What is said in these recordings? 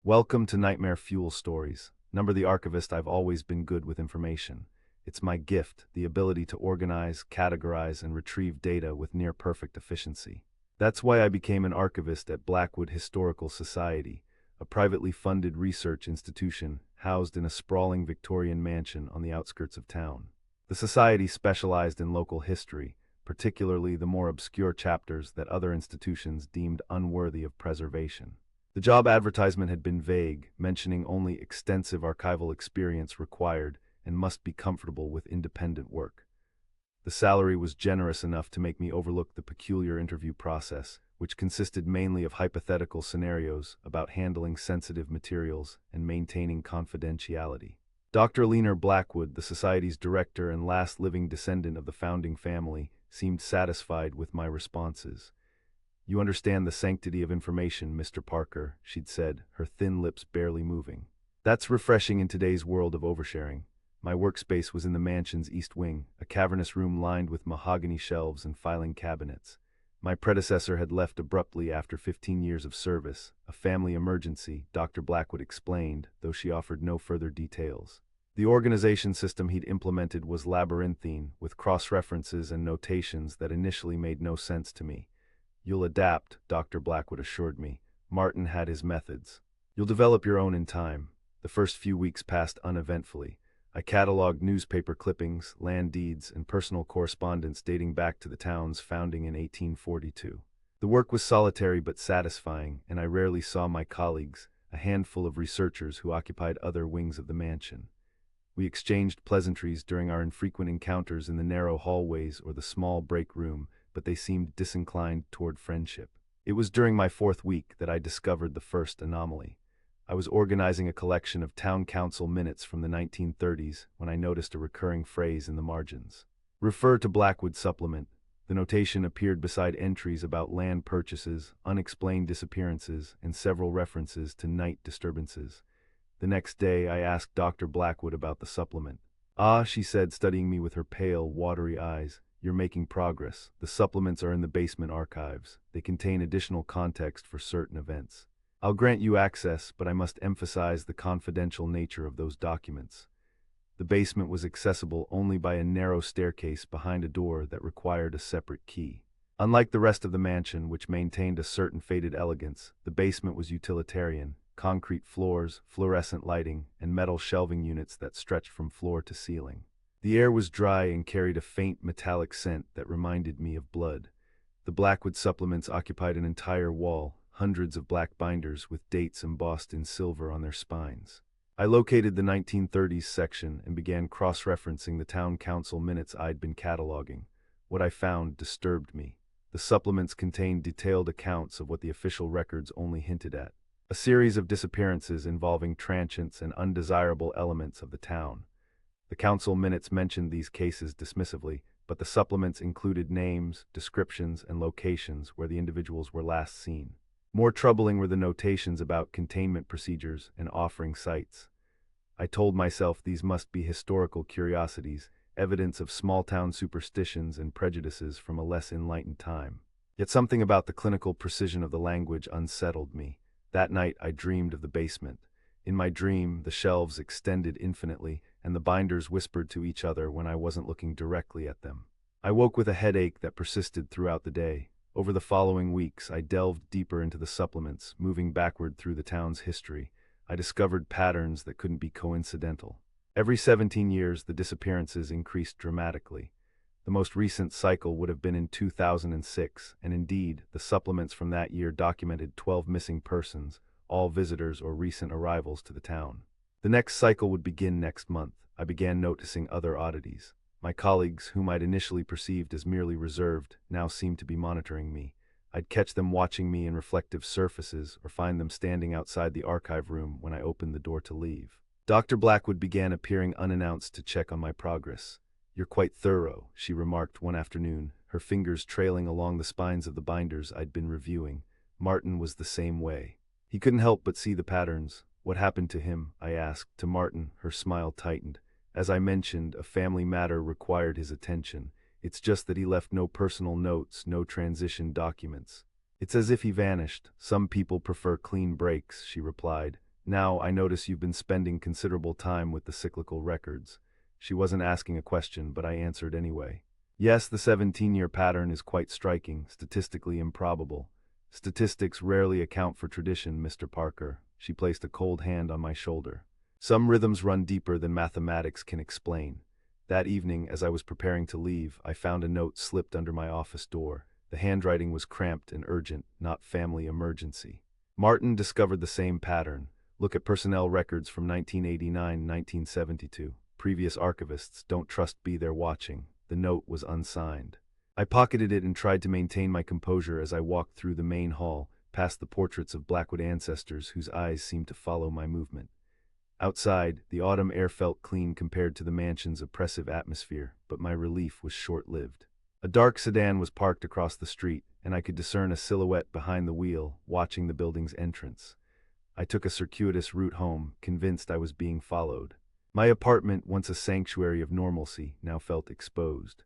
Welcome to Nightmare Fuel Stories. Number the Archivist, I've always been good with information. It's my gift, the ability to organize, categorize, and retrieve data with near-perfect efficiency. That's why I became an archivist at Blackwood Historical Society, a privately funded research institution housed in a sprawling Victorian mansion on the outskirts of town. The society specialized in local history, particularly the more obscure chapters that other institutions deemed unworthy of preservation. The job advertisement had been vague, mentioning only extensive archival experience required and must be comfortable with independent work. The salary was generous enough to make me overlook the peculiar interview process, which consisted mainly of hypothetical scenarios about handling sensitive materials and maintaining confidentiality. Dr. Leaner Blackwood, the Society's director and last living descendant of the founding family, seemed satisfied with my responses. "You understand the sanctity of information, Mr. Parker," she'd said, her thin lips barely moving. "That's refreshing in today's world of oversharing." My workspace was in the mansion's east wing, a cavernous room lined with mahogany shelves and filing cabinets. My predecessor had left abruptly after 15 years of service, a family emergency, Dr. Blackwood explained, though she offered no further details. The organization system he'd implemented was labyrinthine, with cross-references and notations that initially made no sense to me. "You'll adapt," Dr. Blackwood assured me. "Martin had his methods. You'll develop your own in time." The first few weeks passed uneventfully. I cataloged newspaper clippings, land deeds, and personal correspondence dating back to the town's founding in 1842. The work was solitary but satisfying, and I rarely saw my colleagues, a handful of researchers who occupied other wings of the mansion. We exchanged pleasantries during our infrequent encounters in the narrow hallways or the small break room, but they seemed disinclined toward friendship. It was during my fourth week that I discovered the first anomaly. I was organizing a collection of town council minutes from the 1930s when I noticed a recurring phrase in the margins. "Refer to Blackwood Supplement." The notation appeared beside entries about land purchases, unexplained disappearances, and several references to night disturbances. The next day, I asked Dr. Blackwood about the supplement. "Ah," she said, studying me with her pale, watery eyes, "you're making progress. The supplements are in the basement archives. They contain additional context for certain events. I'll grant you access, but I must emphasize the confidential nature of those documents." The basement was accessible only by a narrow staircase behind a door that required a separate key. Unlike the rest of the mansion, which maintained a certain faded elegance, the basement was utilitarian: concrete floors, fluorescent lighting, and metal shelving units that stretched from floor to ceiling. The air was dry and carried a faint metallic scent that reminded me of blood. The Blackwood supplements occupied an entire wall, hundreds of black binders with dates embossed in silver on their spines. I located the 1930s section and began cross-referencing the town council minutes I'd been cataloging. What I found disturbed me. The supplements contained detailed accounts of what the official records only hinted at: a series of disappearances involving transients and undesirable elements of the town. The council minutes mentioned these cases dismissively, but the supplements included names, descriptions, and locations where the individuals were last seen. More troubling were the notations about containment procedures and offering sites. I told myself these must be historical curiosities, evidence of small-town superstitions and prejudices from a less enlightened time. Yet something about the clinical precision of the language unsettled me. That night I dreamed of the basement. In my dream, the shelves extended infinitely, and the binders whispered to each other when I wasn't looking directly at them. I woke with a headache that persisted throughout the day. Over the following weeks, I delved deeper into the supplements, moving backward through the town's history. I discovered patterns that couldn't be coincidental. Every 17 years, the disappearances increased dramatically. The most recent cycle would have been in 2006, and indeed, the supplements from that year documented 12 missing persons, all visitors or recent arrivals to the town. The next cycle would begin next month. I began noticing other oddities. My colleagues, whom I'd initially perceived as merely reserved, now seemed to be monitoring me. I'd catch them watching me in reflective surfaces or find them standing outside the archive room when I opened the door to leave. Dr. Blackwood began appearing unannounced to check on my progress. "You're quite thorough," she remarked one afternoon, her fingers trailing along the spines of the binders I'd been reviewing. Martin was the same way. He couldn't help but see the patterns. "What happened to him?" I asked. "To Martin." Her smile tightened. "As I mentioned, a family matter required his attention. It's just that he left no personal notes, no transition documents. It's as if he vanished. Some people prefer clean breaks," she replied, Now I notice you've been spending considerable time with the cyclical records. She wasn't asking a question, but I answered anyway. Yes, the 17-year pattern is quite striking, statistically improbable. Statistics rarely account for tradition, Mr. Parker. She placed a cold hand on my shoulder. Some rhythms run deeper than mathematics can explain. That evening, as I was preparing to leave, I found a note slipped under my office door. The handwriting was cramped and urgent, not family emergency. Martin discovered the same pattern. Look at personnel records from 1989-1972. Previous archivists don't trust be there watching. The note was unsigned. I pocketed it and tried to maintain my composure as I walked through the main hall, past the portraits of Blackwood ancestors whose eyes seemed to follow my movement. Outside, the autumn air felt clean compared to the mansion's oppressive atmosphere, but my relief was short-lived. A dark sedan was parked across the street, and I could discern a silhouette behind the wheel, watching the building's entrance. I took a circuitous route home, convinced I was being followed. My apartment, once a sanctuary of normalcy, now felt exposed.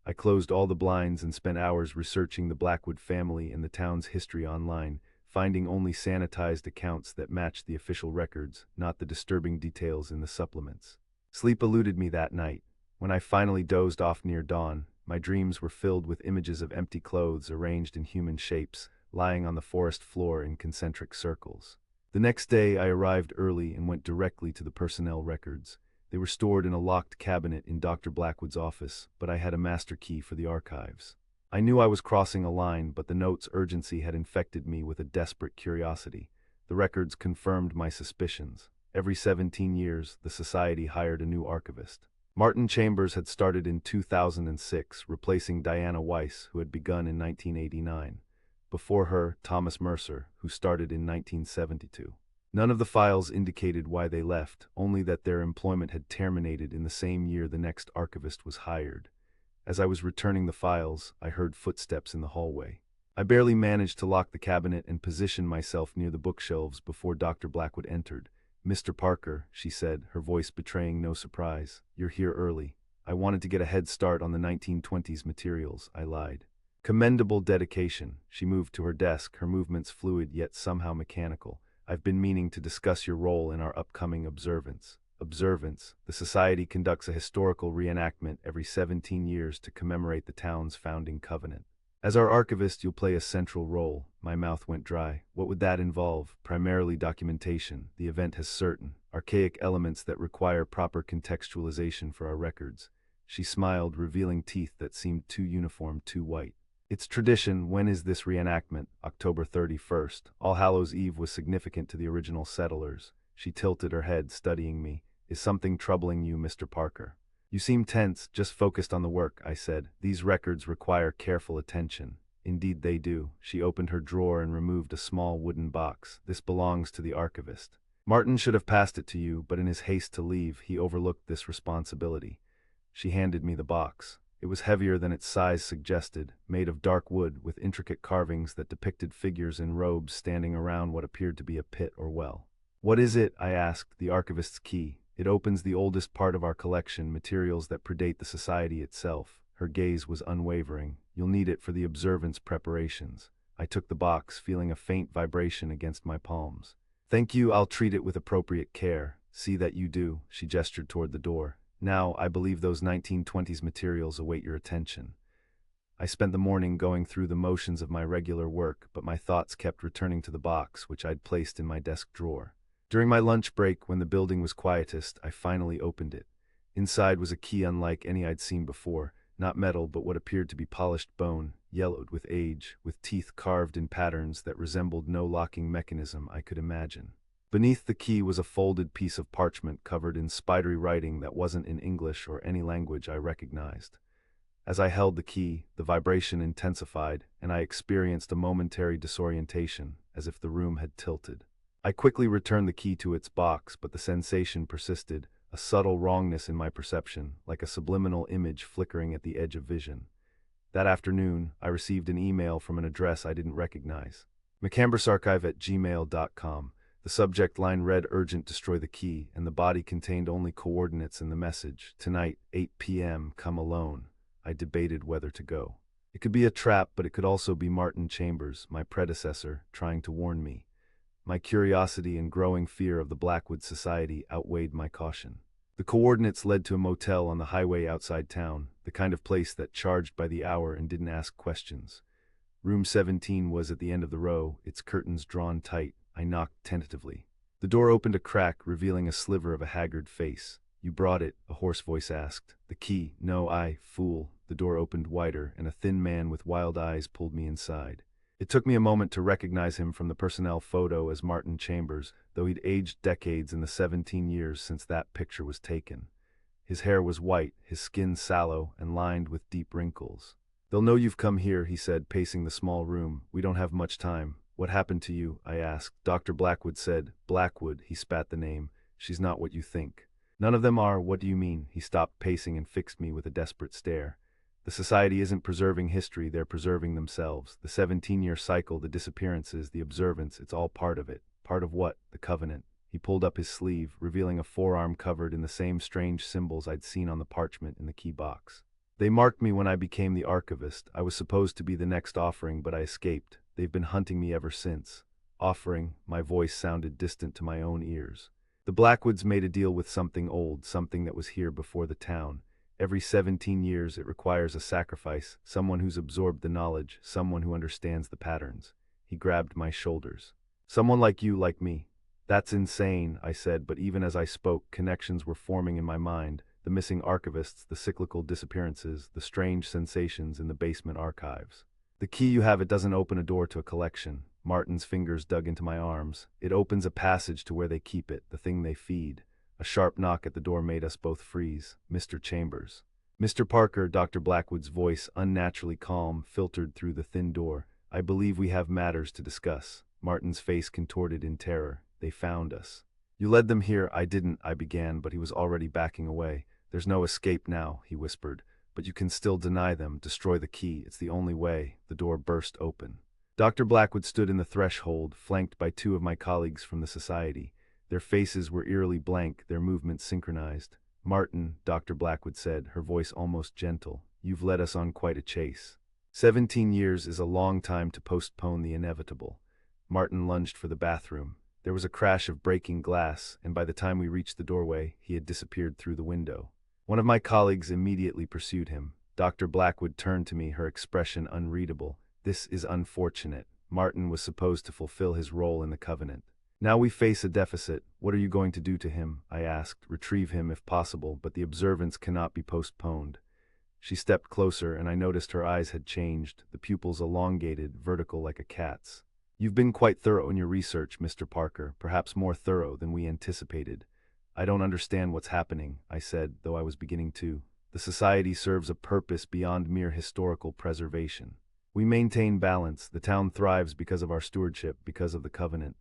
I closed all the blinds and spent hours researching the Blackwood family and the town's history online, finding only sanitized accounts that matched the official records, not the disturbing details in the supplements. Sleep eluded me that night. When I finally dozed off near dawn, my dreams were filled with images of empty clothes arranged in human shapes, lying on the forest floor in concentric circles. The next day I arrived early and went directly to the personnel records. They were stored in a locked cabinet in Dr. Blackwood's office, but I had a master key for the archives. I knew I was crossing a line, but the note's urgency had infected me with a desperate curiosity. The records confirmed my suspicions. Every 17 years, the society hired a new archivist. Martin Chambers had started in 2006, replacing Diana Weiss, who had begun in 1989. Before her, Thomas Mercer, who started in 1972. None of the files indicated why they left, only that their employment had terminated in the same year the next archivist was hired. As I was returning the files, I heard footsteps in the hallway. I barely managed to lock the cabinet and position myself near the bookshelves before Dr. Blackwood entered. "Mr. Parker," she said, her voice betraying no surprise. "You're here early." "I wanted to get a head start on the 1920s materials," I lied. "Commendable dedication." She moved to her desk, her movements fluid yet somehow mechanical. "I've been meaning to discuss your role in our upcoming observance." Observance. The Society conducts a historical reenactment every 17 years to commemorate the town's founding covenant. "As our archivist, you'll play a central role." My mouth went dry. "What would that involve?" "Primarily documentation. The event has certain archaic elements that require proper contextualization for our records." She smiled, revealing teeth that seemed too uniform, too white. "It's tradition." "When is this reenactment?" "October 31st. All Hallows' Eve was significant to the original settlers." She tilted her head, studying me. "Is something troubling you, Mr. Parker?" "You seem tense." "Just focused on the work," I said. "These records require careful attention." "Indeed they do." She opened her drawer and removed a small wooden box. "This belongs to the archivist. Martin should have passed it to you, but in his haste to leave, he overlooked this responsibility." She handed me the box. It was heavier than its size suggested, made of dark wood with intricate carvings that depicted figures in robes standing around what appeared to be a pit or well. "What is it?" I asked. "The archivist's key. It opens the oldest part of our collection, materials that predate the society itself." Her gaze was unwavering. "You'll need it for the observance preparations." I took the box, feeling a faint vibration against my palms. "Thank you, I'll treat it with appropriate care." "See that you do." She gestured toward the door. "Now, I believe those 1920s materials await your attention." I spent the morning going through the motions of my regular work, but my thoughts kept returning to the box, which I'd placed in my desk drawer. During my lunch break, when the building was quietest, I finally opened it. Inside was a key unlike any I'd seen before, not metal but what appeared to be polished bone, yellowed with age, with teeth carved in patterns that resembled no locking mechanism I could imagine. Beneath the key was a folded piece of parchment covered in spidery writing that wasn't in English or any language I recognized. As I held the key, the vibration intensified, and I experienced a momentary disorientation, as if the room had tilted. I quickly returned the key to its box, but the sensation persisted, a subtle wrongness in my perception, like a subliminal image flickering at the edge of vision. That afternoon, I received an email from an address I didn't recognize. mcambrosarchive@gmail.com. The subject line read "Urgent, destroy the key," and the body contained only coordinates in the message. "Tonight, 8 p.m., come alone." I debated whether to go. It could be a trap, but it could also be Martin Chambers, my predecessor, trying to warn me. My curiosity and growing fear of the Blackwood Society outweighed my caution. The coordinates led to a motel on the highway outside town, the kind of place that charged by the hour and didn't ask questions. Room 17 was at the end of the row, its curtains drawn tight. I knocked tentatively. The door opened a crack, revealing a sliver of a haggard face. "You brought it?" a hoarse voice asked. "The key?" "No, fool." The door opened wider, and a thin man with wild eyes pulled me inside. It took me a moment to recognize him from the personnel photo as Martin Chambers, though he'd aged decades in the 17 years since that picture was taken. His hair was white, his skin sallow, and lined with deep wrinkles. "They'll know you've come here," he said, pacing the small room. "We don't have much time." "What happened to you?" I asked. Dr. Blackwood said. "Blackwood," he spat the name. "She's not what you think." "None of them are. What do you mean?" He stopped pacing and fixed me with a desperate stare. "The society isn't preserving history, they're preserving themselves. The 17-year cycle, the disappearances, the observance, it's all part of it." "Part of what?" "The covenant." He pulled up his sleeve, revealing a forearm covered in the same strange symbols I'd seen on the parchment in the key box. "They marked me when I became the archivist. I was supposed to be the next offering, but I escaped. They've been hunting me ever since." "Offering?" My voice sounded distant to my own ears. "The Blackwoods made a deal with something old, something that was here before the town. Every 17 years it requires a sacrifice, someone who's absorbed the knowledge, someone who understands the patterns." He grabbed my shoulders. "Someone like you, like me." "That's insane," I said, but even as I spoke, connections were forming in my mind. The missing archivists, the cyclical disappearances, the strange sensations in the basement archives. "The key you have, it doesn't open a door to a collection." Martin's fingers dug into my arms. "It opens a passage to where they keep it, the thing they feed." A sharp knock at the door made us both freeze. "Mr. Chambers." "Mr. Parker," Dr. Blackwood's voice, unnaturally calm, filtered through the thin door. "I believe we have matters to discuss." Martin's face contorted in terror. "They found us." "You led them here." "I didn't," I began, but he was already backing away. "There's no escape now," he whispered. "But you can still deny them, destroy the key. It's the only way." The door burst open. Dr. Blackwood stood in the threshold, flanked by two of my colleagues from the society. Their faces were eerily blank, their movements synchronized. "Martin," Dr. Blackwood said, her voice almost gentle, "you've led us on quite a chase. 17 years is a long time to postpone the inevitable." Martin lunged for the bathroom. There was a crash of breaking glass, and by the time we reached the doorway, he had disappeared through the window. One of my colleagues immediately pursued him. Dr. Blackwood turned to me, her expression unreadable. "This is unfortunate. Martin was supposed to fulfill his role in the covenant. Now we face a deficit. What are you going to do to him?" I asked. "Retrieve him if possible, but the observance cannot be postponed." She stepped closer, and I noticed her eyes had changed, the pupils elongated, vertical like a cat's. "You've been quite thorough in your research, Mr. Parker, perhaps more thorough than we anticipated." "I don't understand what's happening," I said, though I was beginning to. "The society serves a purpose beyond mere historical preservation. We maintain balance. The town thrives because of our stewardship, because of the covenant."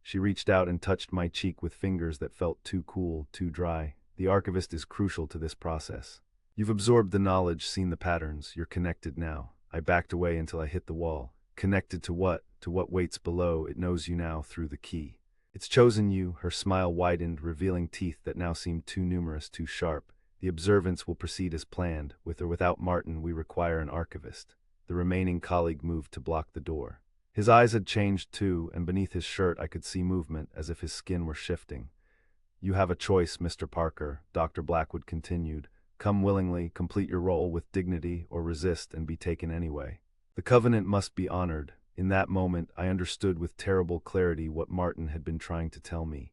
She reached out and touched my cheek with fingers that felt too cool, too dry. "The archivist is crucial to this process. You've absorbed the knowledge, seen the patterns. You're connected now." I backed away until I hit the wall. "Connected to what?" "To what waits below. It knows you now through the key. It's chosen you." Her smile widened, revealing teeth that now seemed too numerous, too sharp. "The observance will proceed as planned. With or without Martin, we require an archivist." The remaining colleague moved to block the door. His eyes had changed too, and beneath his shirt I could see movement, as if his skin were shifting. "You have a choice, Mr. Parker," Dr. Blackwood continued. "Come willingly, complete your role with dignity, or resist and be taken anyway. The covenant must be honored." In that moment, I understood with terrible clarity what Martin had been trying to tell me.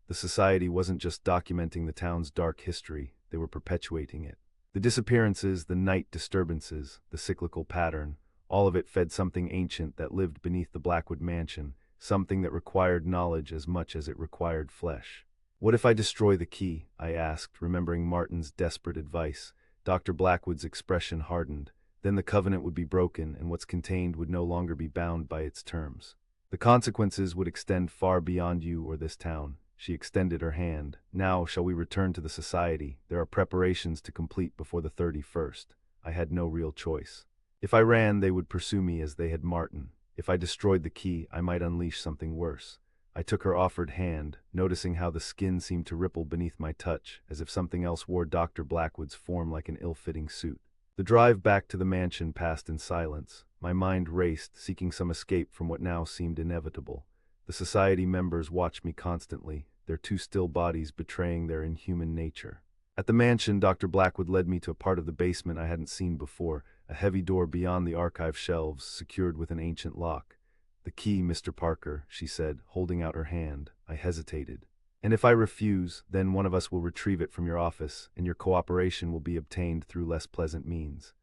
The society wasn't just documenting the town's dark history, they were perpetuating it. The disappearances, the night disturbances, the cyclical pattern, all of it fed something ancient that lived beneath the Blackwood mansion, something that required knowledge as much as it required flesh. "What if I destroy the key?" I asked, remembering Martin's desperate advice. Dr. Blackwood's expression hardened. "Then the covenant would be broken, and what's contained would no longer be bound by its terms. The consequences would extend far beyond you or this town." She extended her hand. "Now, shall we return to the society? There are preparations to complete before the 31st. I had no real choice. If I ran, they would pursue me as they had Martin. If I destroyed the key, I might unleash something worse. I took her offered hand, noticing how the skin seemed to ripple beneath my touch, as if something else wore Dr. Blackwood's form like an ill-fitting suit. The drive back to the mansion passed in silence. My mind raced, seeking some escape from what now seemed inevitable. The society members watched me constantly, their two still bodies betraying their inhuman nature. At the mansion, Dr. Blackwood led me to a part of the basement I hadn't seen before, a heavy door beyond the archive shelves, secured with an ancient lock. "The key, Mr. Parker," she said, holding out her hand. I hesitated. "And if I refuse, then one of us will retrieve it from your office, and your cooperation will be obtained through less pleasant means."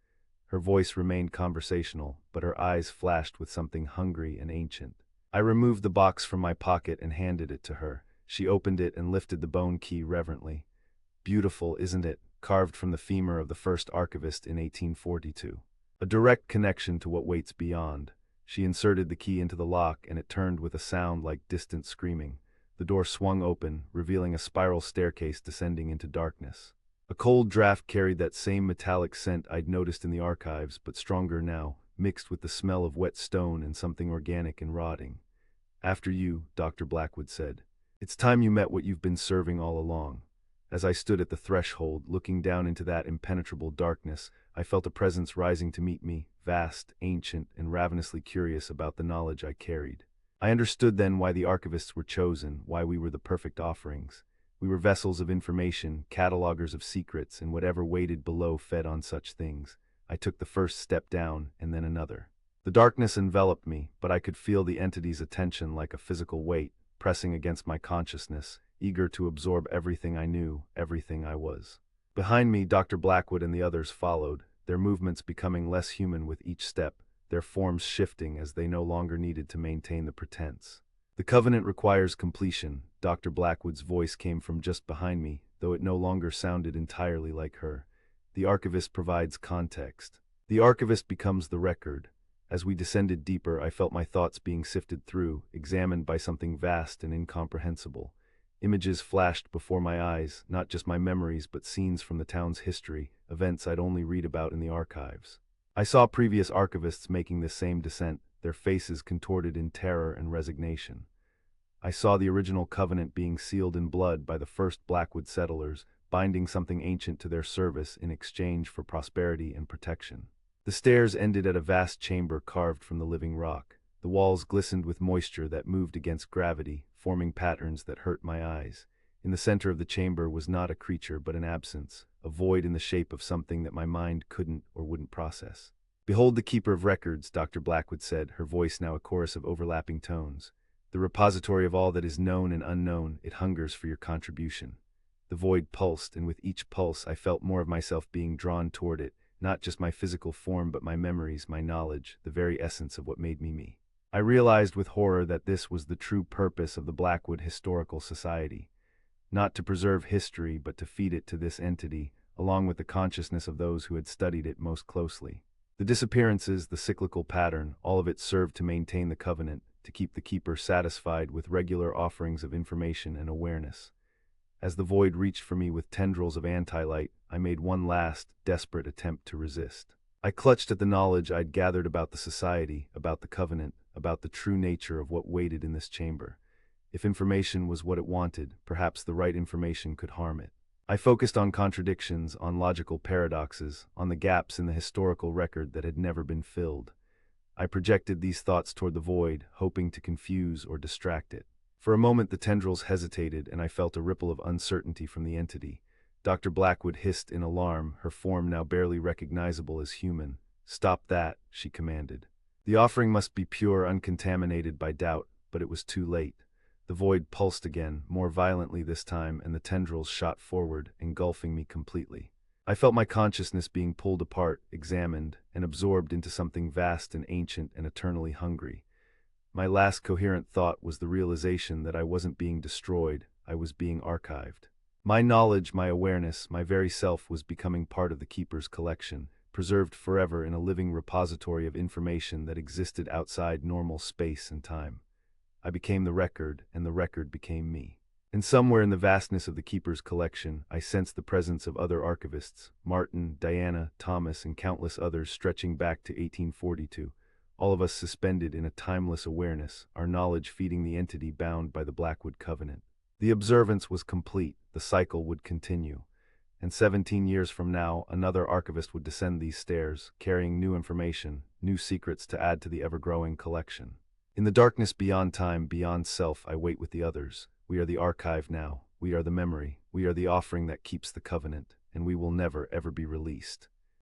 Her voice remained conversational, but her eyes flashed with something hungry and ancient. I removed the box from my pocket and handed it to her. She opened it and lifted the bone key reverently. "Beautiful, isn't it? Carved from the femur of the first archivist in 1842. A direct connection to what waits beyond." She inserted the key into the lock, and it turned with a sound like distant screaming. The door swung open, revealing a spiral staircase descending into darkness. A cold draft carried that same metallic scent I'd noticed in the archives, but stronger now, mixed with the smell of wet stone and something organic and rotting. "After you," Dr. Blackwood said. "It's time you met what you've been serving all along." As I stood at the threshold, looking down into that impenetrable darkness, I felt a presence rising to meet me, vast, ancient, and ravenously curious about the knowledge I carried. I understood then why the archivists were chosen, why we were the perfect offerings. We were vessels of information, catalogers of secrets, and whatever waited below fed on such things. I took the first step down, and then another. The darkness enveloped me, but I could feel the entity's attention like a physical weight, pressing against my consciousness, eager to absorb everything I knew, everything I was. Behind me, Dr. Blackwood and the others followed, their movements becoming less human with each step, their forms shifting as they no longer needed to maintain the pretense. "The covenant requires completion." Dr. Blackwood's voice came from just behind me, though it no longer sounded entirely like her. "The archivist provides context. The archivist becomes the record." As we descended deeper, I felt my thoughts being sifted through, examined by something vast and incomprehensible. Images flashed before my eyes, not just my memories but scenes from the town's history, events I'd only read about in the archives. I saw previous archivists making this same descent, their faces contorted in terror and resignation. I saw the original covenant being sealed in blood by the first Blackwood settlers, binding something ancient to their service in exchange for prosperity and protection. The stairs ended at a vast chamber carved from the living rock. The walls glistened with moisture that moved against gravity, forming patterns that hurt my eyes. In the center of the chamber was not a creature but an absence, a void in the shape of something that my mind couldn't or wouldn't process. "Behold the keeper of records," Dr. Blackwood said, her voice now a chorus of overlapping tones. "The repository of all that is known and unknown, it hungers for your contribution." The void pulsed, and with each pulse I felt more of myself being drawn toward it, not just my physical form but my memories, my knowledge, the very essence of what made me me. I realized with horror that this was the true purpose of the Blackwood Historical Society. Not to preserve history, but to feed it to this entity, along with the consciousness of those who had studied it most closely. The disappearances, the cyclical pattern, all of it served to maintain the covenant, to keep the keeper satisfied with regular offerings of information and awareness. As the void reached for me with tendrils of anti-light, I made one last, desperate attempt to resist. I clutched at the knowledge I'd gathered about the society, about the covenant, about the true nature of what waited in this chamber. If information was what it wanted, perhaps the right information could harm it. I focused on contradictions, on logical paradoxes, on the gaps in the historical record that had never been filled. I projected these thoughts toward the void, hoping to confuse or distract it. For a moment the tendrils hesitated, and I felt a ripple of uncertainty from the entity. Dr. Blackwood hissed in alarm, her form now barely recognizable as human. "Stop that," she commanded. "The offering must be pure, uncontaminated by doubt," but it was too late. The void pulsed again, more violently this time, and the tendrils shot forward, engulfing me completely. I felt my consciousness being pulled apart, examined, and absorbed into something vast and ancient and eternally hungry. My last coherent thought was the realization that I wasn't being destroyed, I was being archived. My knowledge, my awareness, my very self was becoming part of the Keeper's collection, preserved forever in a living repository of information that existed outside normal space and time. I became the record, and the record became me. And somewhere in the vastness of the Keeper's collection, I sensed the presence of other archivists, Martin, Diana, Thomas, and countless others stretching back to 1842. All of us suspended in a timeless awareness, our knowledge feeding the entity bound by the Blackwood Covenant. The observance was complete, the cycle would continue. And 17 years from now, another archivist would descend these stairs, carrying new information, new secrets to add to the ever-growing collection. In the darkness beyond time, beyond self, I wait with the others. We are the archive now. We are the memory. We are the offering that keeps the covenant, and we will never, ever be released.